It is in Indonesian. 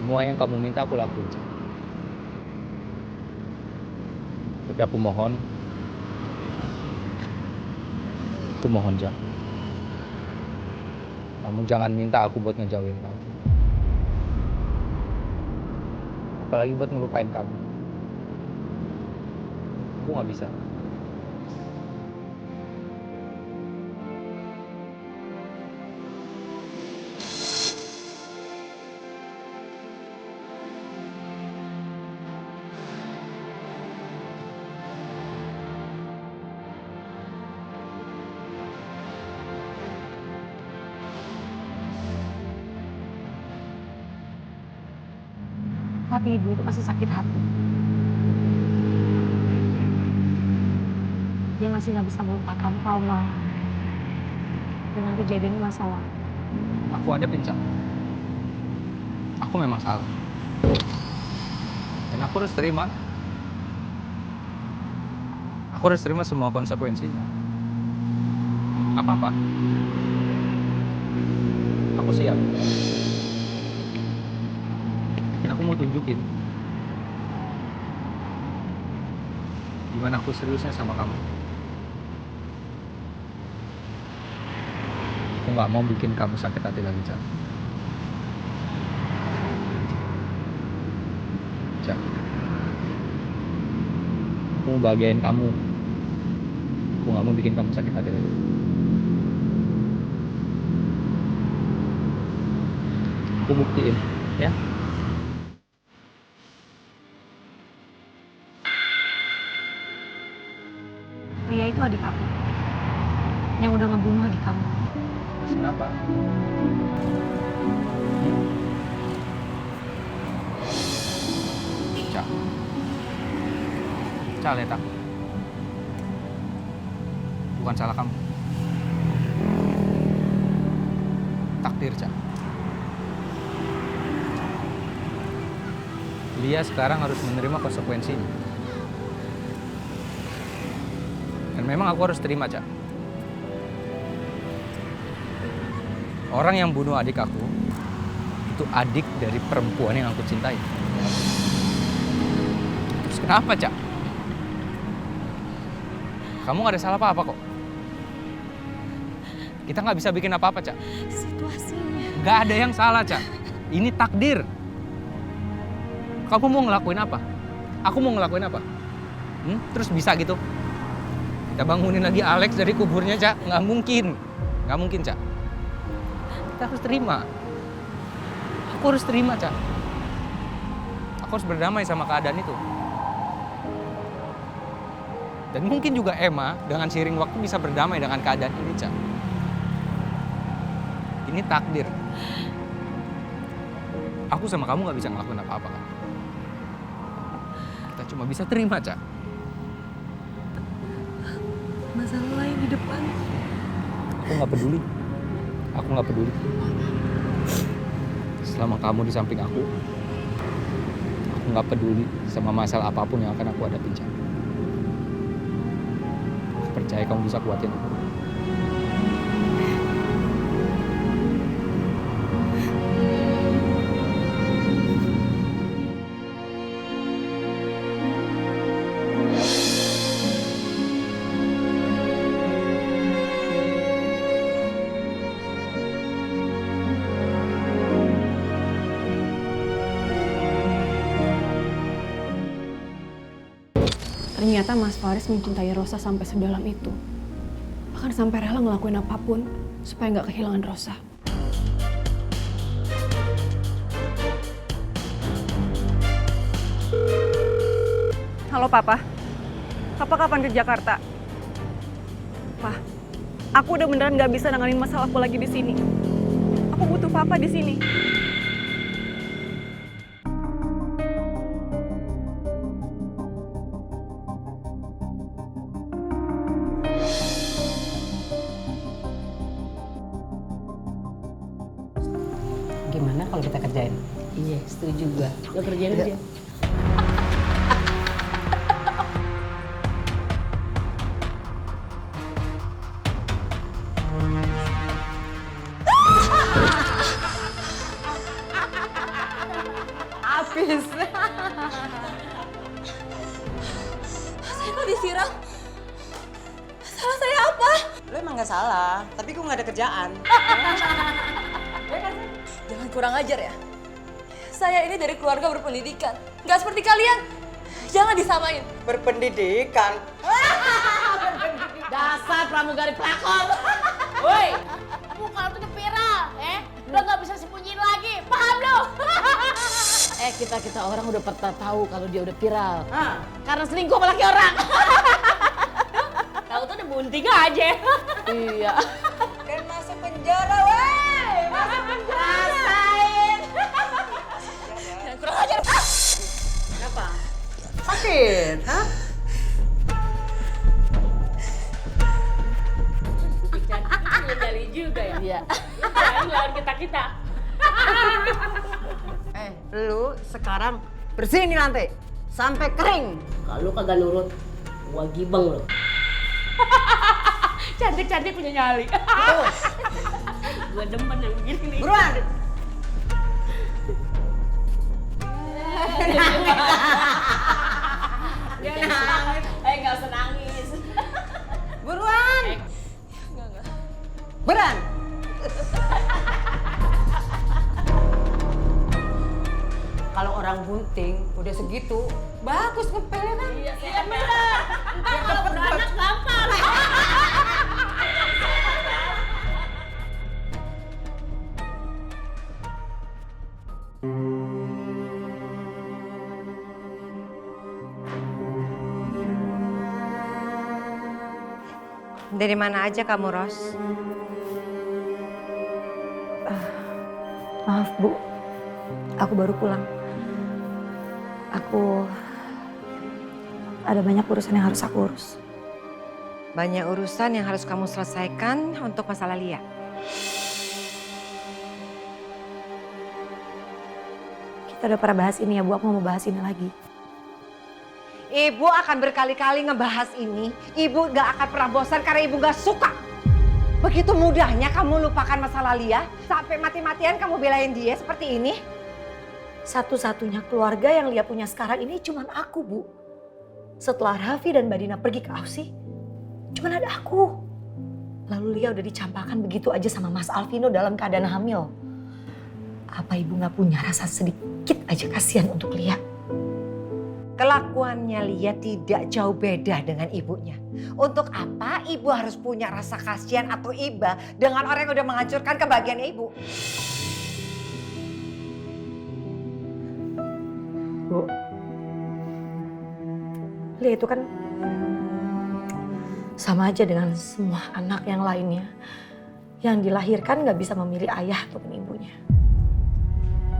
Semua yang kamu minta aku lakuin. Tapi aku mohon Jak. Kamu jangan minta aku buat ngejauhin kamu. Apalagi buat ngelupain kamu. Aku nggak bisa. Tapi ibu itu masih sakit hati. Dia masih nggak bisa melupakan trauma dengan kejadian masalah. Aku ada pincang. Aku memang salah. Dan aku harus terima. Aku harus terima semua konsekuensinya. Apa-apa. Aku siap. Dan aku mau tunjukin gimana aku seriusnya sama kamu. Aku nggak mau bikin kamu sakit hati lagi, Cak. Cak. Aku mau bahagiain kamu. Aku nggak mau bikin kamu sakit hati lagi. Aku buktiin, ya. Ria itu adik aku yang udah ngebunuh adik kamu. Kenapa? Cak. Cak, lihat aku. Bukan salah kamu. Takdir, Cak. Dia sekarang harus menerima konsekuensinya. Dan memang aku harus terima, Cak. Orang yang bunuh adik aku itu adik dari perempuan yang aku cintai. Terus kenapa, Cak? Kamu gak ada salah apa-apa kok. Kita gak bisa bikin apa-apa, Cak. Situasinya. Gak ada yang salah, Cak. Ini takdir. Kamu mau ngelakuin apa? Aku mau ngelakuin apa? Terus bisa gitu? Kita bangunin lagi Alex dari kuburnya, Cak? Nggak mungkin. Nggak mungkin, Cak. Kita harus terima. Aku harus terima, Cak. Aku harus berdamai sama keadaan itu. Dan mungkin juga Emma dengan seiring waktu bisa berdamai dengan keadaan ini, Cak. Ini takdir. Aku sama kamu nggak bisa ngelakuin apa-apa, kan? Kita cuma bisa terima, Cak. Masalah lain di depan. Aku nggak peduli. Aku nggak peduli. Selama kamu di samping aku nggak peduli sama masalah apapun yang akan aku hadapin, Cak. Aku percaya kamu bisa kuatin aku. Ternyata Mas Faris mencintai Rosa sampai sedalam itu. Bahkan sampai rela ngelakuin apapun supaya nggak kehilangan Rosa. Halo Papa, Papa kapan ke Jakarta? Pak, aku udah beneran nggak bisa nanganin masalahku lagi di sini. Aku butuh Papa di sini. Gimana kalau kita kerjain? Iya, setuju gua. Lo kerjain aja. habis. Saya kok disiram? Salah saya apa? Lo emang gak salah, tapi gue gak ada kerjaan. Jangan kurang ajar ya. Saya ini dari keluarga berpendidikan. Nggak seperti kalian. Jangan disamain. Berpendidikan. Dasar pramugari pelakon. Woi, muka lu tuh udah viral, udah nggak bisa sembunyiin lagi, paham lo? Kita orang udah pernah tahu kalau dia udah viral, karena selingkuh sama laki orang. Tahu tuh udah bunting aja. Iya. Dan masuk penjara, weh! Masuk penjara! Rasain. Jangan kurang ajar. Kenapa? Sakit, hah? Menjali juga ya. Iya. Jangan lawan kita. Lu sekarang bersihin nih lantai sampai kering. Kalau kagak nurut, gua gibeng lo. Cantik punya nyali. Gua demen yang begini nih. Buruan! Nggak usah nangis. Buruan! Buruan! Kalau orang bunting udah segitu, bagus ngepelnya kan? Iya benar. Ntar kalau beranak gampang. Dari mana aja kamu, Ros? Maaf, Bu. Aku baru pulang. Aku ada banyak urusan yang harus aku urus. Banyak urusan yang harus kamu selesaikan untuk masalah Lia. Kita udah pernah bahas ini ya, Bu. Aku mau bahas ini lagi. Ibu akan berkali-kali ngebahas ini. Ibu gak akan pernah bosan karena ibu gak suka. Begitu mudahnya kamu lupakan masalah Lia. Sampai mati-matian kamu belain dia seperti ini. Satu-satunya keluarga yang Lia punya sekarang ini cuman aku, Bu. Setelah Raffi dan Mbak Dina pergi ke Aussie, cuman ada aku. Lalu Lia udah dicampakkan begitu aja sama Mas Alvino dalam keadaan hamil. Apa ibu gak punya rasa sedikit aja kasihan untuk Lia? Kelakuannya Lia tidak jauh beda dengan ibunya. Untuk apa ibu harus punya rasa kasihan atau iba dengan orang yang udah menghancurkan kebahagiaannya ibu? Bu, Lia itu kan sama aja dengan semua anak yang lainnya. Yang dilahirkan gak bisa memilih ayah ataupun ibunya.